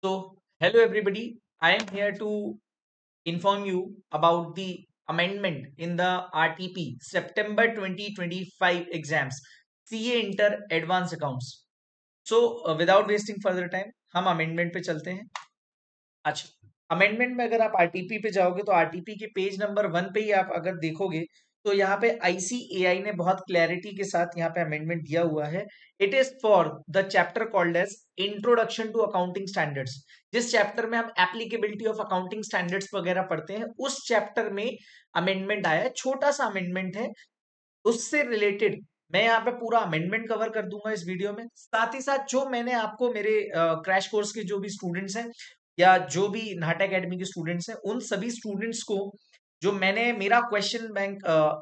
So, hello everybody. I am here to inform you about the amendment in the RTP September 2025 exams CA Inter Advanced Accounts. So, without wasting further time, हम amendment पे चलते हैं. अच्छा, amendment में अगर आप RTP पे जाओगे तो आरटीपी के पेज नंबर 1 पे ही आप अगर देखोगे तो यहाँ पे आईसीएआई ने बहुत क्लैरिटी के साथ यहाँ पे अमेंडमेंट दिया हुआ है. It is for the chapter called as introduction to accounting standards. जिस चैप्टर में हम एप्लीकेबिलिटी ऑफ अकाउंटिंग स्टैंडर्ड्स वगैरह पढ़ते हैं उस चैप्टर में अमेंडमेंट आया है. छोटा सा अमेंडमेंट है. उससे रिलेटेड मैं यहाँ पे पूरा अमेंडमेंट कवर कर दूंगा इस वीडियो में. साथ ही साथ जो मैंने आपको मेरे क्रैश कोर्स के जो भी स्टूडेंट्स हैं या जो भी नाटा एकेडमी के स्टूडेंट्स हैं उन सभी स्टूडेंट्स को जो मैंने मेरा क्वेश्चन बैंक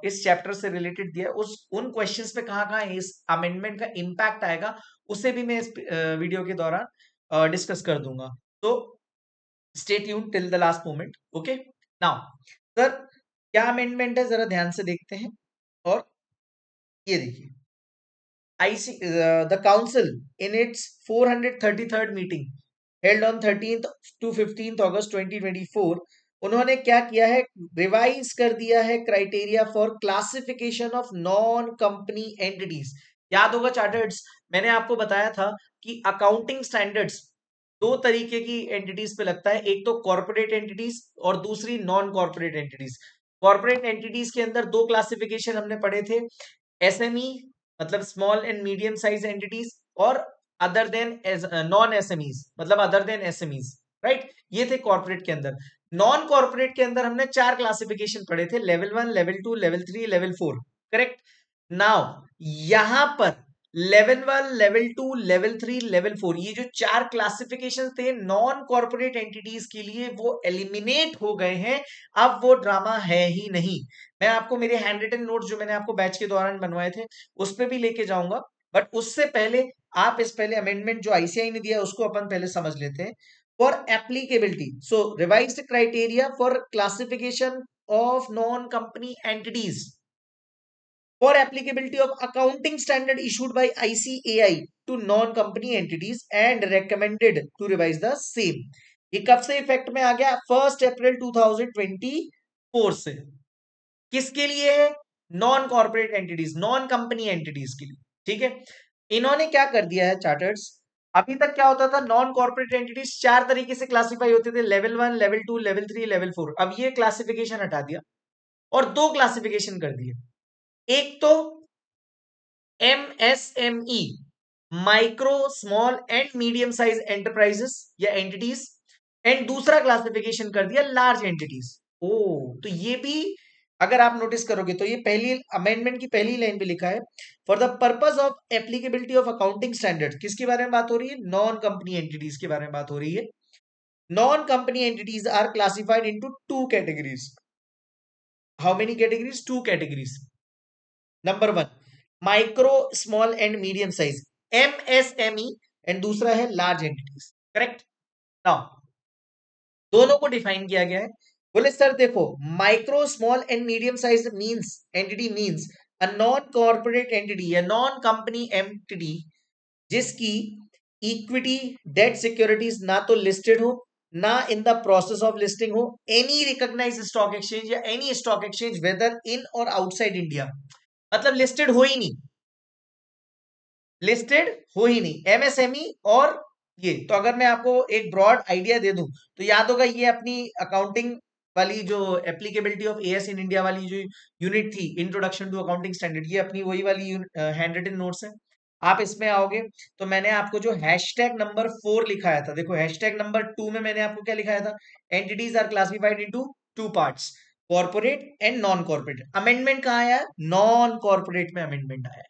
इस चैप्टर से रिलेटेड दिया उस उन क्वेश्चंस पे कहाँ कहाँ इस अमेंडमेंट का इम्पैक्ट आएगा उसे भी मैं इस वीडियो के दौरान डिस्कस कर दूंगा. तो stay tuned till the last moment. Okay, now sir क्या अमेंडमेंट है जरा ध्यान से देखते हैं. और ये देखिए, the council in its 433rd meeting held on 13th to 15th August 2024 उन्होंने क्या किया है, रिवाइज कर दिया है criteria for classification of non company entities. याद होगा चार्टर्ड्स, मैंने आपको बताया था कि अकाउंटिंग स्टैंडर्ड्स दो तरीके की एंटिटीज पे लगता है. एक तो कॉर्पोरेट एंटिटीज और दूसरी non corporate entities. Corporate entities के अंदर दो क्लासिफिकेशन हमने पढ़े थे, एसएमई मतलब small and medium size entities और अदर देन नॉन एसएमईज मतलब अदर देन एसएमईज. राइट, ये थे कॉर्पोरेट के अंदर. नॉन कॉर्पोरेट के अंदर हमने चार क्लासिफिकेशन पढ़े थे, level 1, level 2, level 3, level 4. Correct. Now यहां पर लेवल 1, लेवल 2, लेवल 3, लेवल 4 ये जो चार क्लासिफिकेशन थे नॉन कॉर्पोरेट एंटिटीज के लिए वो एलिमिनेट हो गए हैं. अब वो ड्रामा है ही नहीं. मैं आपको मेरे हैंड रिटन नोट्स जो मैंने आपको बैच के दौरान बनवाए थे उस पर भी लेके जाऊंगा, बट उससे पहले आप इस पहले अमेंडमेंट जो आईसीआई ने दिया उसको अपन पहले समझ लेते हैं. For applicability, so revised criteria for classification of non company entities for applicability of accounting standard issued by ICAI to non-company entities and recommended to revise the same. ये कब से इफेक्ट में आ गया? 1 अप्रैल 2024 से. किसके लिए है? Non corporate entities, non company entities के लिए. ठीक है, इन्होंने क्या कर दिया है चार्टर्स, अभी तक क्या होता था, नॉन कॉर्पोरेट एंटिटीज चार तरीके से क्लासिफाई होते थे, लेवल 1, लेवल 2, लेवल 3, लेवल 4. अब ये क्लासिफिकेशन हटा दिया और दो क्लासिफिकेशन कर दिए. एक तो MSME, micro small and medium size enterprises या एंटिटीज, एंड दूसरा क्लासिफिकेशन कर दिया लार्ज एंटिटीज. ओ, तो ये भी अगर आप नोटिस करोगे तो ये पहली अमेंडमेंट की पहली लाइन पे लिखा है, for the purpose of applicability of accounting standard. किसके बारे में बात हो रही है? नॉन कंपनी एंटिटीज के बारे में बात हो रही है. Non company entities are classified into two categories. How many categories? Two categories. Number 1 micro small and medium size, MSME, and दूसरा है लार्ज एंटिटीज. करेक्ट. नाउ दोनों को डिफाइन किया गया है. बोले सर देखो, micro small and medium size means entity means a non corporate entity या नॉन कंपनी एंटिटी जिसकी इक्विटी डेट सिक्योरिटीज ना तो लिस्टेड हो ना in the process of listing हो एनी रिकॉग्नाइज्ड स्टॉक एक्सचेंज या एनी स्टॉक एक्सचेंज वेदर इन और outside India. मतलब लिस्टेड हो ही नहीं, लिस्टेड हो ही नहीं एमएसएमई. और ये तो अगर मैं आपको एक ब्रॉड आइडिया दे दूं तो याद होगा ये अपनी अकाउंटिंग वाली जो applicability of as in India वाली जो यूनिट थी, इंट्रोडक्शन टू अकाउंटिंग स्टैंडर्ड, ये अपनी वही वाली हैंड रिटन नोट्स है. आप इसमें आओगे तो मैंने आपको जो हैशटैग नंबर 4 लिखाया था, देखो हैशटैग नंबर 2 में मैंने आपको क्या लिखाया था, entities are classified into two parts, corporate and non corporate. Amendment कहाँ आया? नॉन कॉर्पोरेट में अमेंडमेंट आया.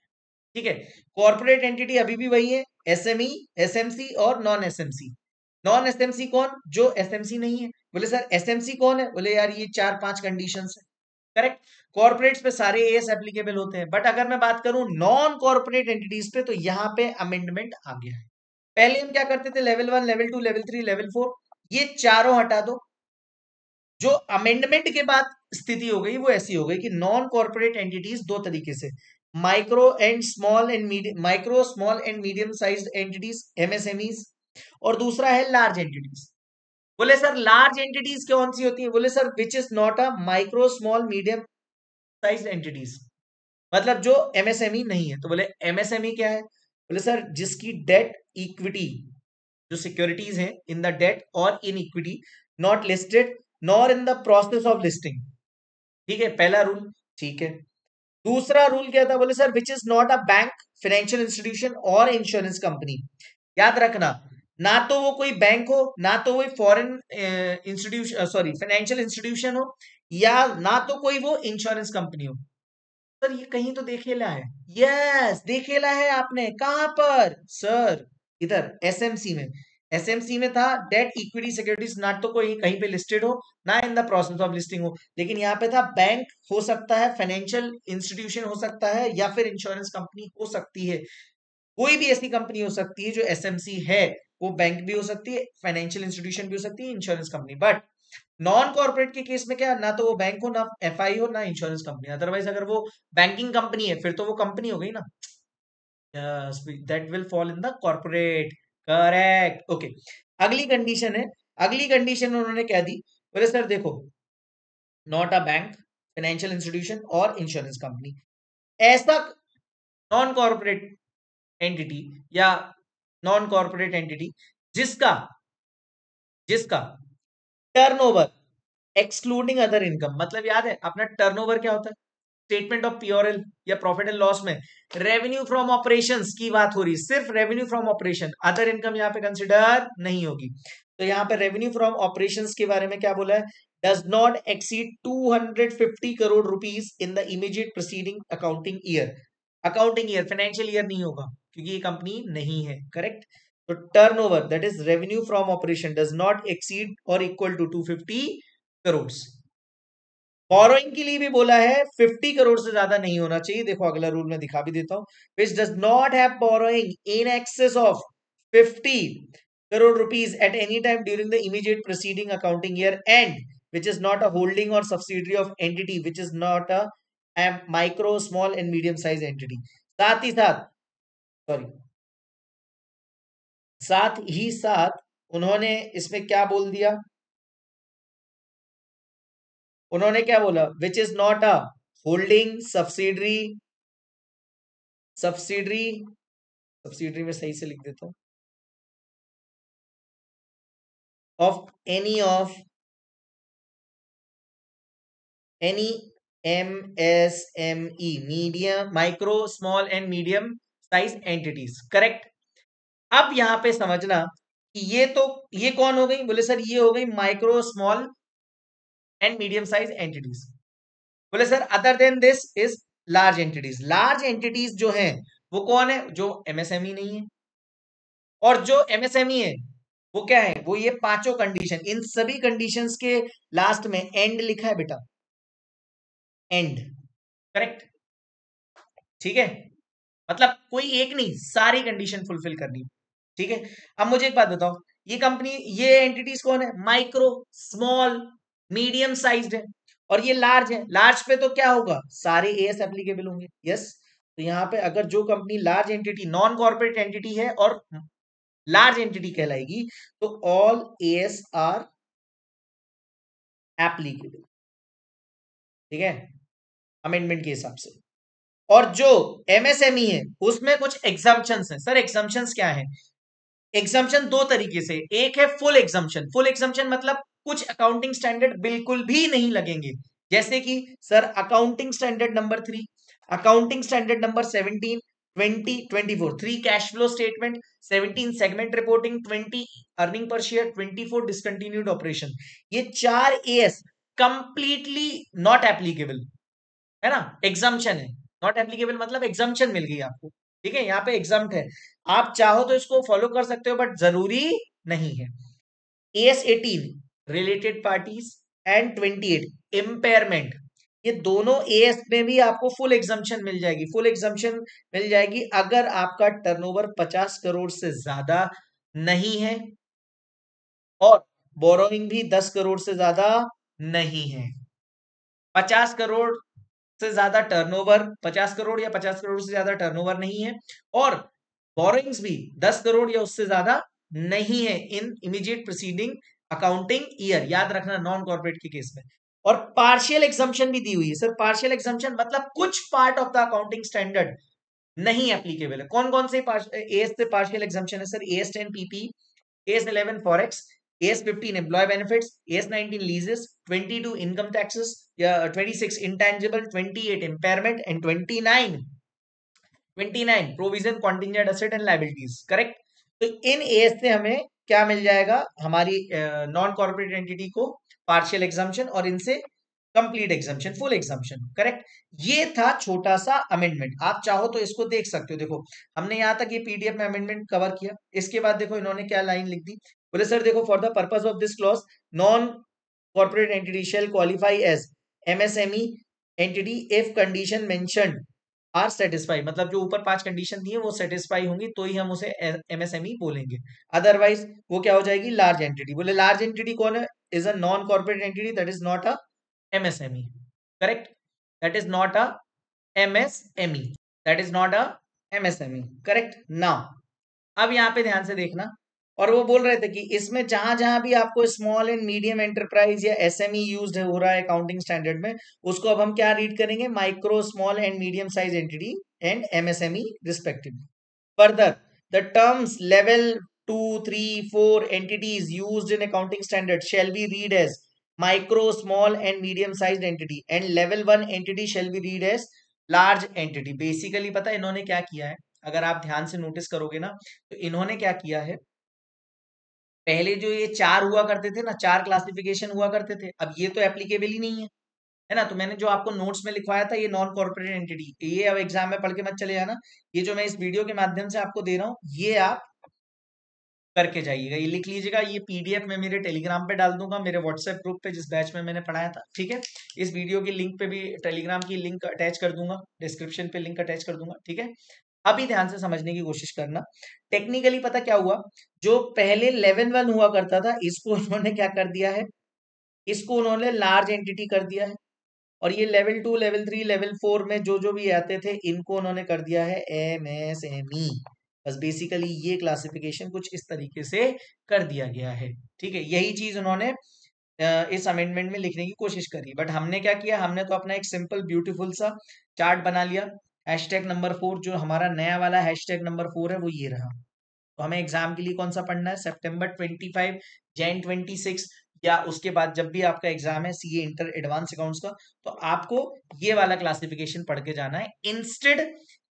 ठीक है, कॉर्पोरेट एंटिटी अभी भी वही है, एसएमई, एसएमसी और नॉन एसएमसी. नॉन एसएमसी कौन? जो एसएमसी नहीं है. बोले सर एसएमसी कौन है? बोले यार ये 4-5 कंडीशंस है. करेक्ट. कॉर्पोरेट्स पे सारे एएस एप्लीकेबल होते हैं, बट अगर मैं बात करूं नॉन कॉर्पोरेट एंटिटीज पे तो यहां पे अमेंडमेंट आ गया है. पहले हम क्या करते थे, लेवल 1, लेवल 2, लेवल 3, लेवल 4, ये चारों हटा दो. जो अमेंडमेंट के बाद स्थिति हो गई वो ऐसी हो गई कि नॉन कॉर्पोरेट एंटिटीज दो तरीके से, micro small and medium sized entities MSMEs और दूसरा है लार्ज एंटिटीज। बोले सर लार्ज एंटिटीज कौन सी होती है? बोले sir which is not a micro small medium size entities, मतलब जो एमएसएमई नहीं है। तो बोले एमएसएमई क्या है? बोले सर जिसकी डेट इक्विटी, जो सिक्योरिटीज हैं इन द डेट और in equity not listed nor in the process of listing. ठीक है, पहला रूल। ठीक है, दूसरा रूल क्या था? बोले sir which is not a bank, financial institution और इंश्योरेंस कंपनी। याद रखना, ना तो वो कोई बैंक हो, ना तो वो foreign institution, sorry financial institution हो, या ना तो कोई वो इंश्योरेंस कंपनी हो। सर ये कहीं तो देखेला है। यस, देखेला है आपने। कहां पर सर? इधर एसएमसी में। एसएमसी में था डेट इक्विटी सिक्योरिटीज, ना तो कोई कहीं पे लिस्टेड हो, ना in the process of listing हो। लेकिन यहाँ पे था बैंक हो सकता है, फाइनेंशियल इंस्टीट्यूशन हो सकता है, या फिर इंश्योरेंस कंपनी हो सकती है। कोई भी ऐसी कंपनी हो सकती है जो एसएमसी है। वो बैंक भी हो सकती है, फाइनेंशियल इंस्टीट्यूशन भी हो सकती है, insurance company. But non corporate के केस में क्या, ना तो वो बैंक हो, ना एफआई हो, ना इंश्योरेंस कंपनी। अदरवाइज अगर वो बैंकिंग कंपनी है फिर तो वो कंपनी हो गई ना। That will fall in the corporate. Correct, okay. अगली कंडीशन है, अगली कंडीशन उन्होंने क्या दी? बोले सर देखो, not a bank, financial institution और इंश्योरेंस कंपनी, ऐसा नॉन कॉर्पोरेट एंटिटी या नॉन कॉर्पोरेट एंटिटी जिसका जिसका टर्नओवर एक्सक्लूडिंग अदर इनकम, मतलब याद है अपना टर्नओवर क्या होता है? स्टेटमेंट ऑफ पीओरएल या प्रॉफिट एंड लॉस में रेवेन्यू फ्रॉम ऑपरेशंस की बात हो रही है, सिर्फ revenue from operation, other income यहाँ पे कंसिडर नहीं होगी। तो यहाँ पे रेवेन्यू फ्रॉम ऑपरेशंस के बारे में क्या बोला है? Does not exceed 250 crore rupees in the immediate preceding accounting year. Accounting year, financial year नहीं होगा क्योंकि ये कंपनी नहीं है। करेक्ट। तो turnover that is revenue from operation does not exceed और इक्वल टू 250 करोड़। बोरोइंग के लिए भी बोला है 50 करोड़ से ज्यादा नहीं होना चाहिए। देखो अगला रूल मैं दिखा भी देता हूं, which does not have borrowing in excess of 50 crore rupees at any time during the immediate preceding accounting year and which is not a holding और subsidiary of entity which is not a micro small and medium size entity. साथ ही साथ, sorry, साथ ही साथ उन्होंने इसमें क्या बोल दिया? उन्होंने क्या बोला? विच is not a holding subsidiary, subsidiary, subsidiary में सही से लिख देता हूं, of any MSME, medium micro small and medium size entities. Correct. अब यहां पे समझना कि ये तो, ये कौन हो गई? बोले सर ये हो गई micro small and medium size entities. बोले sir other than this is large entities. Large entities जो है वो कौन है? जो एमएसएमई नहीं है। और जो एमएसएमई है वो क्या है? वो ये पांचों कंडीशन, इन सभी कंडीशंस के लास्ट में एंड लिखा है बेटा, एंड। करेक्ट। ठीक है, मतलब कोई एक नहीं, सारी कंडीशन फुलफिल करनी। ठीक है। अब मुझे एक बात बताओ, ये कंपनी, ये एंटिटीज कौन है? माइक्रो, स्मॉल, मीडियम साइज्ड है, और ये लार्ज है। लार्ज पे तो क्या होगा? सारे एएस एप्लीकेबल होंगे। यस। तो यहाँ पे अगर जो company large entity, non corporate entity है और लार्ज एंटिटी कहलाएगी, तो ऑल एएस आर एप्लीकेबल। ठीक है, अमेंडमेंट के हिसाब से। और जो एमएसएमई है उसमें कुछ एग्जाम्पशंस हैं। सर एग्जाम्पशंस क्या है? एग्जाम्पशन दो तरीके से, एक है फुल एग्जाम्पशन। फुल एग्जाम्पशन मतलब कुछ अकाउंटिंग स्टैंडर्ड बिल्कुल भी नहीं लगेंगे, जैसे कि sir accounting standard number 3, accounting standard number 17, 20, 24, 3 cash flow statement, 17 segment reporting, 20 earning per share, 24 discontinued operation. ये चार एएस कंप्लीटली नॉट एप्लीकेबल है ना, एग्जाम्पशन है। नॉट एप्लीकेबल मतलब एग्जाम्पशन मिल गई आपको। ठीक है, यहाँ पे एग्जाम्प्ट है, आप चाहो तो इसको फॉलो कर सकते हो बट जरूरी नहीं है। As 18 related parties and 28 impairment, ये दोनों एएस में भी आपको फुल एग्जाम्पशन मिल जाएगी। फुल एग्जाम्पशन मिल जाएगी अगर आपका टर्नओवर 50 करोड़ से ज्यादा नहीं है और बोरोइंग भी 10 करोड़ से ज्यादा नहीं है। 50 करोड़ से ज्यादा टर्नओवर, 50 करोड़ या 50 करोड़ से ज्यादा टर्नओवर नहीं है, और बोरोइंग्स भी 10 करोड़ या उससे ज्यादा नहीं है इन इमीडिएट प्रीसीडिंग अकाउंटिंग ईयर, याद रखना नॉन कॉर्पोरेट के केस में। और पार्शियल एग्जम्पशन भी दी हुई है सर, पार्शियल एग्जम्पशन मतलब कुछ part of the accounting standard नहीं एप्लीकेबल है। कौन कौन से एएस से पार्शियल एग्जम्पशन है sir? AS 10 PP, AS 11 forex, AS 15 employ benefits, AS 19 leases, 22 income taxes या 26 intangible, 28 impairment and 29 provision contingent asset and liabilities. Correct. तो इन एएस से हमें क्या मिल जाएगा? हमारी नॉन कॉर्पोरेट एंटिटी को पार्शियल एग्जाम्पशन और इनसे complete exemption, full exemption. Correct. ये था छोटा सा अमेंडमेंट, आप चाहो तो इसको देख सकते हो। देखो हमने यहां तक ये पीडीएफ में अमेंडमेंट कवर किया। इसके बाद देखो इन्होंने क्या लाइन लिख दी, बोले सर देखो for the purpose of this clause non corporate entity shall qualify as MSME entity if condition mentioned are satisfy, मतलब जो ऊपर 5 कंडीशन दी है वो सेटिस्फाई होंगी तो ही हम उसे एमएसएमई बोलेंगे, अदरवाइज वो क्या हो जाएगी? Large entity. बोले लार्ज एंटिटी कौन है? Is a non corporate entity that is not a MSME. Correct. That is not a MSME, that is not a MSME. Correct. Now अब यहाँ पे ध्यान से देखना, और वो बोल रहे थे कि इसमें जहां जहां भी आपको स्मॉल एंड मीडियम एंटरप्राइज या एसएमई यूज्ड हो रहा है अकाउंटिंग स्टैंडर्ड में, उसको अब हम क्या रीड करेंगे? Micro, small and medium size entity and MSME respectively. Further the terms level 2, 3, 4 entities used in accounting standard shall be read as micro, small and medium sized entity and level 1 entity shall be read as large entity। Basically पता है इन्होंने क्या किया है? अगर आप ध्यान से नोटिस करोगे ना, तो इन्होंने क्या किया है, पहले जो ये 4 हुआ करते थे ना, 4 क्लासिफिकेशन हुआ करते थे, अब ये तो एप्लीकेबल ही नहीं है ना। तो मैंने जो आपको नोट्स में लिखवाया था ये नॉन कॉर्पोरेट एंटिटी, ये अब एग्जाम में पढ़ के मत चले जाना। ये जो मैं इस वीडियो के माध्यम से आपको दे रहा हूँ ये आप करके जाइएगा, ये लिख लीजिएगा। ये पीडीएफ मैं मेरे टेलीग्राम पे डाल दूंगा, मेरे व्हाट्सएप ग्रुप पे जिस बैच में मैंने पढ़ाया था। ठीक है। इस वीडियो की लिंक पे भी टेलीग्राम की लिंक अटैच कर दूंगा, डिस्क्रिप्शन पे लिंक अटैच कर दूंगा। ठीक है। अभी ध्यान से समझने की कोशिश करना। टेक्निकली पता क्या हुआ, जो पहले लेवल 1 हुआ करता था इसको उन्होंने क्या कर दिया है, इसको उन्होंने लार्ज एंटिटी कर दिया है। और ये लेवल 2, लेवल 3, लेवल 4 में जो जो भी आते थे इनको उन्होंने कर दिया है एमएसएमई। बस बेसिकली ये क्लासिफिकेशन कुछ इस तरीके से कर दिया गया है। ठीक है। यही चीज उन्होंने इस अमेंडमेंट में लिखने की कोशिश करी, बट हमने क्या किया, हमने तो अपना एक सिंपल ब्यूटीफुल सा चार्ट बना लिया। हैशटैग नंबर 4 जो हमारा नया वाला हैशटैग नंबर 4 है वो ये रहा। तो हमें एग्जाम के लिए कौन सा पढ़ना है? सितंबर 25, जैन 26, या उसके बाद जब भी आपका एग्जाम है सीए इंटर एडवांस अकाउंट्स का, तो आपको ये वाला क्लासिफिकेशन पढ़ के जाना है इंस्टेड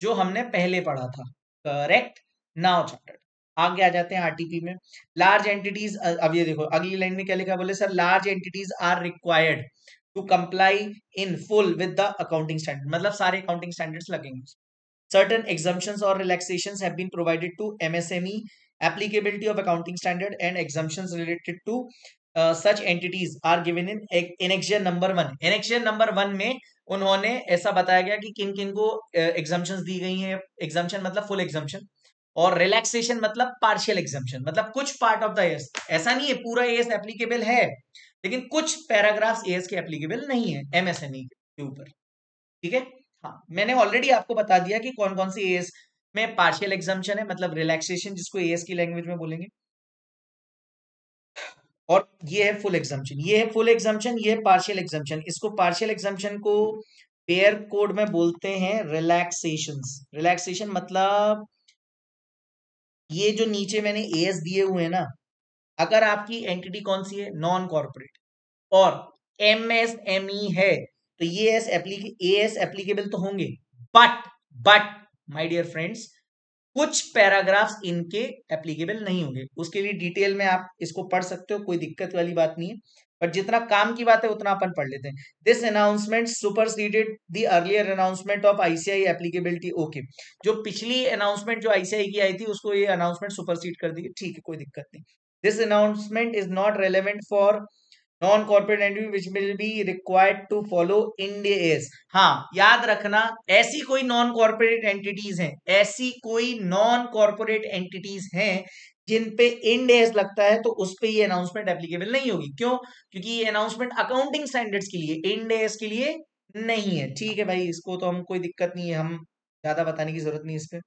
जो हमने पहले पढ़ा था। करेक्ट। नाउ चार्टर्ड आगे आ जाते हैं आरटीपी में। लार्ज एंटिटीज, अब ये देखो अगली लाइन में क्या लिखा है, बोले sir large entities are required to comply in full with the accounting standard, मतलब सारे अकाउंटिंग स्टैंडर्ड्स लगेंगे। Certain exemptions or relaxations have been provided to MSME, applicability of accounting standard and exemptions related to such entities are given in annexure number 1। annexure number 1 में उन्होंने ऐसा बताया गया कि किन किन को exemptions दी गई हैं। exemption मतलब full exemption, और relaxation मतलब partial exemption, मतलब कुछ part of the AS। ऐसा नहीं है पूरा AS applicable है, लेकिन कुछ पैराग्राफ्स AS के applicable नहीं है MSME के ऊपर। ठीक है। हाँ मैंने ऑलरेडी आपको बता दिया कि कौन कौन सी एएस में पार्शियल एग्जाम्पशन है, मतलब रिलैक्सेशन जिसको एएस की लैंग्वेज में बोलेंगे, और ये है फुल एग्जाम्पशन। ये है फुल एग्जाम्पशन, ये है पार्शियल एग्जाम्पशन। इसको पार्शियल एग्जाम्पशन को पेयर कोड में बोलते हैं रिलैक्सेशंस। रिलैक्सेशन मतलब ये जो नीचे मैंने एएस दिए हुए हैं ना, अगर आपकी एंटिटी कौन सी है? नॉन कॉर्पोरेट और एमएसएमई है, तो ये एएस एप्लीकेबल तो होंगे, but but my dear friends कुछ पैराग्राफ्स इनके एप्लीकेबल नहीं होंगे। उसके लिए डिटेल में आप इसको पढ़ सकते हो, कोई दिक्कत वाली बात नहीं है, पर जितना काम की बात है उतना अपन पढ़ लेते हैं। This announcement superseded the earlier announcement of ICI applicability. Okay, जो पिछली अनाउंसमेंट जो आईसीआई की आई थी उसको ये अनाउंसमेंट सुपरसीड कर दी। ठीक है, कोई दिक्कत नहीं। This announcement is not relevant for non corporate entity which will be required to follow Ind AS. हाँ याद रखना, ऐसी कोई नॉन कॉर्पोरेट एंटिटीज हैं, ऐसी कोई नॉन कॉर्पोरेट एंटिटीज हैं जिन पे इंड एस लगता है, तो उस पे ये अनाउंसमेंट एप्लीकेबल नहीं होगी। क्यों? क्योंकि ये अनाउंसमेंट अकाउंटिंग स्टैंडर्ड्स के लिए, इंड एस के लिए नहीं है। ठीक है भाई, इसको तो हम कोई दिक्कत नहीं है, हम ज्यादा बताने की जरूरत नहीं इस पे।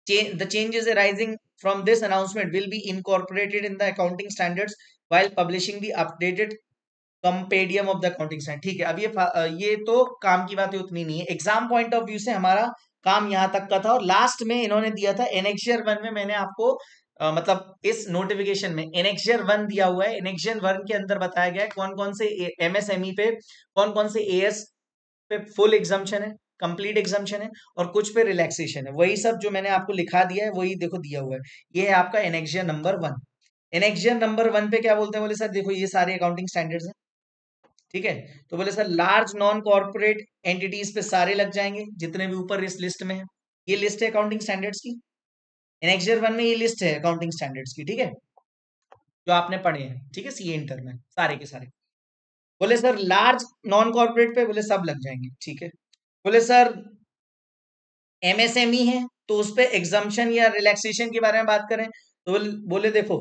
The changes arising from this announcement will be incorporated in the accounting standards while publishing the updated compendium of the accounting standard. ठीक है, अब ये तो काम की बातें उतनी नहीं है। एग्जाम पॉइंट ऑफ व्यू से हमारा काम यहां तक का था, और लास्ट में इन्होंने दिया था एनेक्शियर 1 में। मैंने आपको मतलब इस नोटिफिकेशन में एनेक्शियर 1 दिया हुआ है। एनेक्शियर 1 के अंदर बताया गया है कौन कौन से एमएसएमई पे, कौन कौन से एएस पे फुल एग्जाम्शन है, कंप्लीट एग्जाम्शन है, और कुछ पे रिलैक्सेशन है। वही सब जो मैंने आपको लिखा दिया है वही देखो दिया हुआ है। ये है आपका एनेक्शियर नंबर 1। एनेक्शियर नंबर 1 पे क्या बोलते हैं, बोले सर देखो ये सारे अकाउंटिंग स्टैंडर्ड्स हैं। ठीक है, तो बोले sir large non corporate entities पे सारे लग जाएंगे जितने भी ऊपर इस लिस्ट में है। ये लिस्ट है अकाउंटिंग स्टैंडर्ड्स की। एनेक्शियर 1 में ये लिस्ट है अकाउंटिंग स्टैंडर्ड्स की। ठीक है, जो आपने पढ़े हैं, ठीक है, सीए इंटर में सारे के सारे। बोले सर लार्ज नॉन कॉर्पोरेट पे, बोले सब लग जाएंगे। ठीक है, बोले सर एमएसएमई है तो उस पे एग्जाम्शन या रिलैक्सेशन के बारे में बात करें तो बोले देखो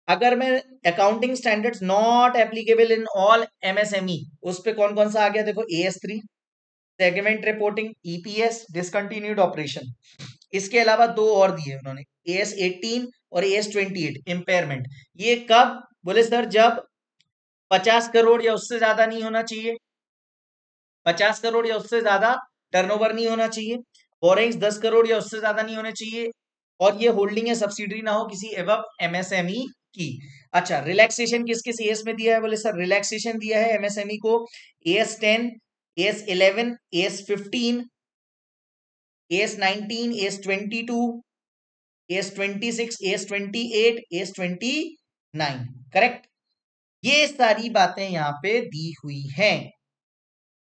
अगर मैं accounting standards not applicable in all MSME, उस पे कौन कौन सा आ गया देखो, AS3 segment reporting, EPS, discontinued operation. इसके अलावा दो और दिए उन्होंने, AS18 और AS28 इम्पेयरमेंट। ये कब, बोले सर जब 50 करोड़ या उससे ज्यादा नहीं होना चाहिए, 50 करोड़ या उससे ज्यादा टर्नओवर नहीं होना चाहिए, बोरिंग्स 10 करोड़ या उससे ज्यादा नहीं होने चाहिए, और ये होल्डिंग या सब्सिडरी ना हो किसी एवं एमएसएमई की। अच्छा, रिलैक्सेशन किस किस एएस में दिया है, बोले सर रिलैक्सेशन दिया है एमएसएमई को AS10, AS11, AS15, AS19, AS22, AS26, AS28, AS29। Correct, ये सारी बातें यहां पे दी हुई हैं,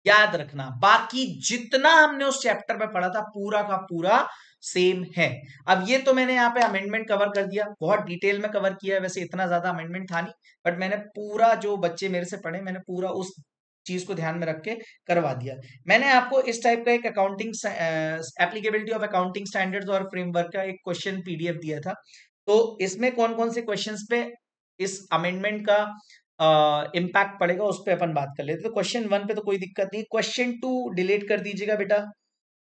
याद रखना। बाकी जितना हमने उस चैप्टर में पढ़ा था पूरा का पूरा सेम है। अब ये तो मैंने यहाँ पे अमेंडमेंट कवर कर दिया, बहुत डिटेल में कवर किया है, वैसे इतना ज्यादा अमेंडमेंट था नहीं, बट मैंने पूरा, जो बच्चे मेरे से पढ़े, मैंने पूरा उस चीज को ध्यान में रख के करवा दिया। मैंने आपको इस टाइप का एक accounting applicability of accounting standards और फ्रेमवर्क का एक क्वेश्चन PDF दिया था। तो इसमें कौन कौन से क्वेश्चंस पे इस अमेंडमेंट का इम्पैक्ट पड़ेगा उस पर अपन बात कर लेते। तो क्वेश्चन 1 पे तो कोई दिक्कत नहीं, क्वेश्चन 2 डिलीट कर दीजिएगा बेटा,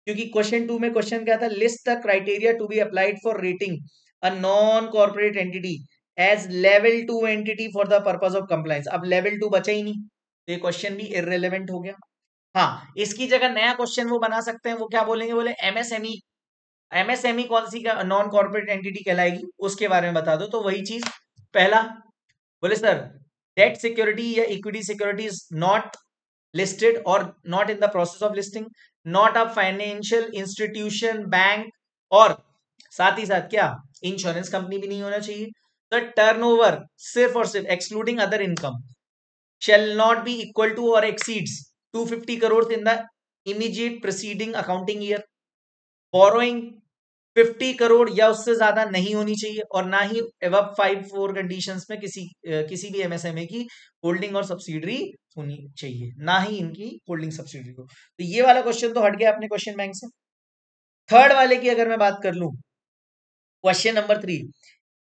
क्योंकि क्वेश्चन 2 में क्वेश्चन क्या था, list the criteria to be applied for rating a non corporate entity as level 2 entity for the purpose of compliance. अब लेवल 2 बचा ही नहीं, तो ये क्वेश्चन भी इररिलेवेंट हो गया। हाँ, इसकी जगह नया क्वेश्चन वो बना सकते हैं, वो क्या बोलेंगे, बोले एमएसएमई, एमएसएमई कौन सी का नॉन कॉर्पोरेट एंटिटी कहलाएगी उसके बारे में बता दो। तो वही चीज पहला, बोले सर डेट सिक्योरिटी या equity security is not listed or not in the process of listing, not a financial institution bank, और साथ ही साथ क्या, इंश्योरेंस कंपनी भी नहीं होना चाहिए। द टर्नओवर सिर्फ और सिर्फ excluding other income shall not be equal to or exceeds 250 crores in the immediate preceding accounting year। Borrowing 50 crore या उससे ज्यादा नहीं होनी चाहिए, और ना ही एबव 5-4 कंडीशंस में किसी भी एमएसएमई की होल्डिंग और सब्सिडरी होनी चाहिए, ना ही इनकी होल्डिंग सब्सिडरी को। तो ये वाला क्वेश्चन तो हट गया अपने क्वेश्चन बैंक से। थर्ड वाले की अगर मैं बात कर लूं, question number 3,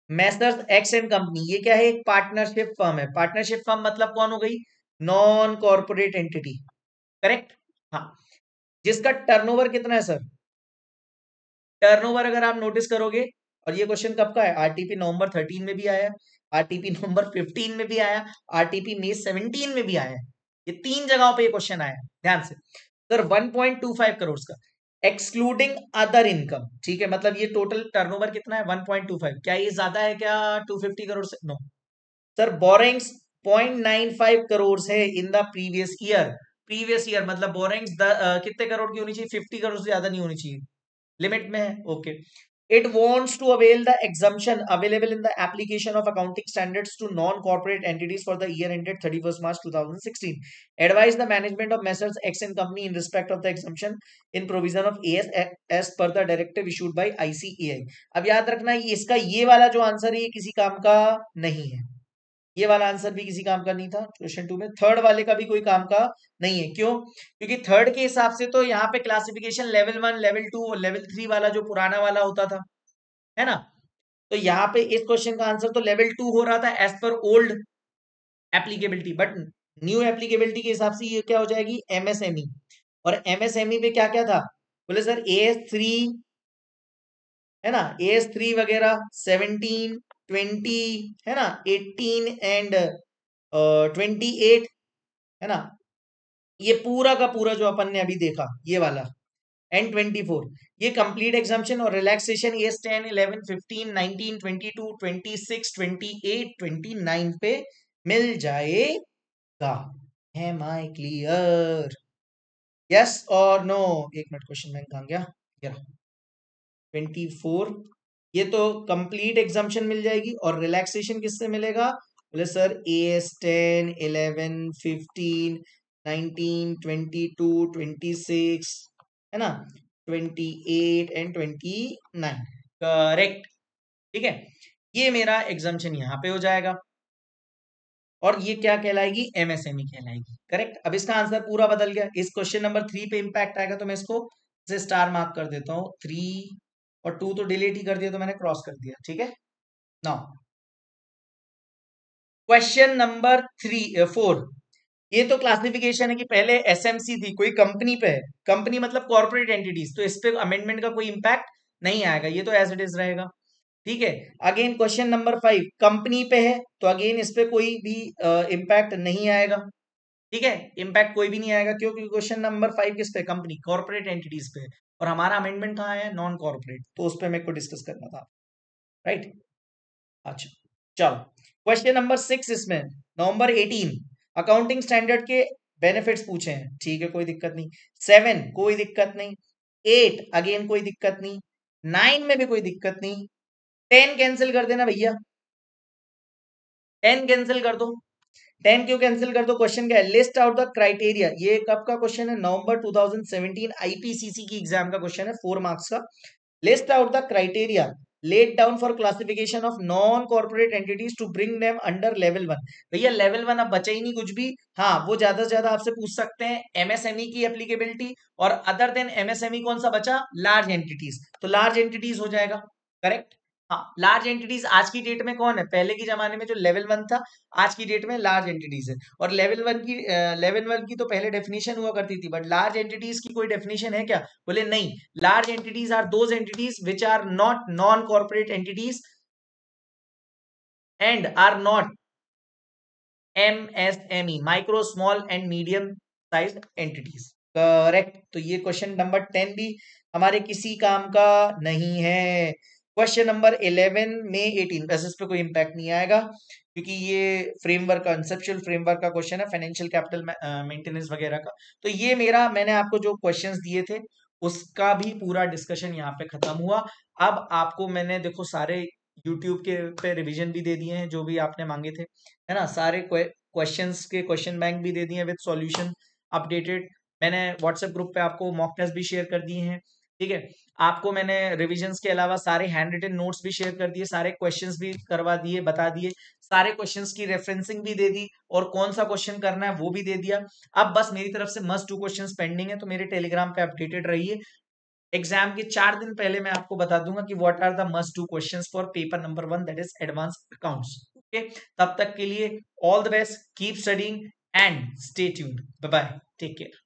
Messrs x and company, ये क्या है, एक पार्टनरशिप फर्म है। पार्टनरशिप फर्म मतलब कौन हो गई, नॉन कॉर्पोरेट एंटिटी। करेक्ट, हाँ, जिसका टर्नओवर कितना है सर, टर्नओवर अगर आप नोटिस करोगे, और ये क्वेश्चन कब का है, आरटीपी नवंबर 13 में भी आया, आरटीपी नवंबर 15 में भी आया, आरटीपी मई 17 में भी आया। ये 3 जगहों पे ये क्वेश्चन आया, ध्यान से। सर 1.25 करोड़ का एक्सक्लूडिंग अदर इनकम, ठीक है, मतलब ये टोटल टर्नओवर कितना है 1.25। क्या ये ज्यादा है क्या 250 करोड़ से, नो सर। बोरिंग्स 0.95 करोड़ है in the previous year. Previous year मतलब बोरिंग्स कितने करोड़ की होनी चाहिए, 50 करोड़ से ज्यादा नहीं होनी चाहिए, लिमिट में है। Okay, it wants to avail the exemption available in the application of accounting standards to non-corporate entities for the year ended 31st March 2016, advise the management of Messrs X and Company in respect of the exemption in provision of AS as per the directive issued by ICAI। अब याद रखना इसका ये वाला जो answer है ये किसी काम का नहीं है, ये वाला आंसर भी किसी काम का नहीं था क्वेश्चन 2 में। थर्ड वाले का भी कोई काम का नहीं है, क्यों, क्योंकि थर्ड के हिसाब से तो यहाँ पे क्लासिफिकेशन लेवल 1, लेवल 2 और लेवल 3 वाला जो पुराना वाला होता था, है ना। तो यहाँ पे इस क्वेश्चन का आंसर तो लेवल 2 हो रहा था as per old applicability, but new applicability के हिसाब से ये क्या हो जाएगी, एमएसएमई। और एमएसएमई पे क्या क्या था, बोले सर AS3, है ना, AS3 वगैरह 17, 20, है ना, 18 एंड 28, है ना, ये पूरा का पूरा जो अपन ने अभी देखा ये वाला N24, ये कंप्लीट एग्जाम्पशन और रिलैक्सेशन AS10, 11, 15, 19, 22, 26, 28, 29 पे मिल जाएगा। Am I clear? यस और नो? एक मिनट, क्वेश्चन बैंक कहाँ गया? 24, ये तो कंप्लीट एग्जाम्पशन मिल जाएगी और रिलैक्सेशन किससे मिलेगा? बोले सर AS10, 11, 15, 19, 22, 26, है ना, 28 एंड 29, करेक्ट। ठीक है, ये मेरा एग्जाम्पशन यहाँ पे हो जाएगा और ये क्या कहलाएगी? MSME कहलाएगी। करेक्ट। अब इसका आंसर पूरा बदल गया। इस क्वेश्चन नंबर 3 पे इंपैक्ट आएगा तो मैं इसको से स्टार मार्क कर देता हूँ। 3 और 2 तो डिलीट ही कर दिया, तो मैंने क्रॉस कर दिया। ठीक है, नाउ क्वेश्चन नंबर 4, ये तो क्लासिफिकेशन है कि पहले SMC थी, कोई कंपनी पे है, कंपनी मतलब कॉर्पोरेट एंटिटीज, तो इस पे अमेंडमेंट का कोई इंपैक्ट नहीं आएगा, ये तो एज इट इज रहेगा। ठीक है, अगेन क्वेश्चन नंबर 5 कंपनी पे है, तो अगेन इस पे कोई भी इंपैक्ट नहीं आएगा। ठीक है, इंपैक्ट कोई भी नहीं आएगा, क्योंकि क्वेश्चन नंबर 5 किस पे? कंपनी, कॉर्पोरेट एंटिटीज पे, और हमारा अमेंडमेंट कहाँ है? नॉन कॉर्पोरेट, तो उस पर मेरे को डिस्कस करना था। राइट, अच्छा चलो, क्वेश्चन नंबर 6, इसमें नवंबर 18 अकाउंटिंग स्टैंडर्ड के बेनिफिट्स पूछे हैं। ठीक है, कोई दिक्कत नहीं। 7 कोई दिक्कत नहीं। 8 अगेन कोई दिक्कत नहीं। 9 में भी कोई दिक्कत नहीं। 10 कैंसिल कर देना भैया, 10 कैंसिल कर दो। 10 क्यों कैंसिल कर दो? क्वेश्चन क्या है? List out the criteria. ये कब का क्वेश्चन है? नवंबर 2017 आईपीसीसी की एग्जाम का क्वेश्चन है, 4 मार्क्स का। List out the criteria laid down for classification of non corporate entities to bring them under level 1। भैया लेवल 1 अब बचा ही नहीं कुछ भी। हाँ, वो ज्यादा से ज्यादा आपसे पूछ सकते हैं MSME की एप्लीकेबिलिटी, और अदर देन MSME कौन सा बचा? लार्ज एंटिटीज, तो लार्ज एंटिटीज हो जाएगा। करेक्ट। हाँ, लार्ज एंटिटीज आज की डेट में कौन है? पहले के जमाने में जो लेवल 1 था, आज की डेट में लार्ज एंटिटीज है। और लेवल 1 की तो पहले डेफिनेशन हुआ करती थी, बट लार्ज एंटिटीज की कोई डेफिनेशन है क्या? बोले नहीं। Large entities are those entities which are not non corporate entities and are not MSME, micro small and medium size entities. Correct. तो ये क्वेश्चन नंबर 10 भी हमारे किसी काम का नहीं है। क्वेश्चन नंबर 11 में 18, वैसे इस पे कोई इंपैक्ट नहीं आएगा, क्योंकि ये फ्रेमवर्क, कंसेप्चुअल फ्रेमवर्क का क्वेश्चन है, फाइनेंशियल कैपिटल मेंटेनेंस वगैरह का। तो ये मेरा, मैंने आपको जो क्वेश्चंस दिए थे उसका भी पूरा डिस्कशन यहाँ पे खत्म हुआ। अब आपको मैंने देखो सारे यूट्यूब के पे रिवीजन भी दे दिए हैं, जो भी आपने मांगे थे, है ना, सारे क्वेश्चंस के क्वेश्चन बैंक भी दे दिए हैं विद सॉल्यूशन अपडेटेड। मैंने व्हाट्सएप ग्रुप पे आपको मॉक टेस्ट भी शेयर कर दिए हैं। ठीक है, आपको मैंने रिविजन्स के अलावा सारे हैंड रिटन नोट्स भी शेयर कर दिए, सारे क्वेश्चंस भी करवा दिए, बता दिए, सारे क्वेश्चंस की रेफरेंसिंग भी दे दी, और कौन सा क्वेश्चन करना है वो भी दे दिया। अब बस मेरी तरफ से मस्ट डू क्वेश्चंस पेंडिंग है, तो मेरे टेलीग्राम पे अपडेटेड रहिए। एग्जाम के 4 दिन पहले मैं आपको बता दूंगा कि what are the must do questions for paper number 1, that is advance accounts. Okay, तब तक के लिए all the best, keep studying and stay tuned. Bye bye, take care.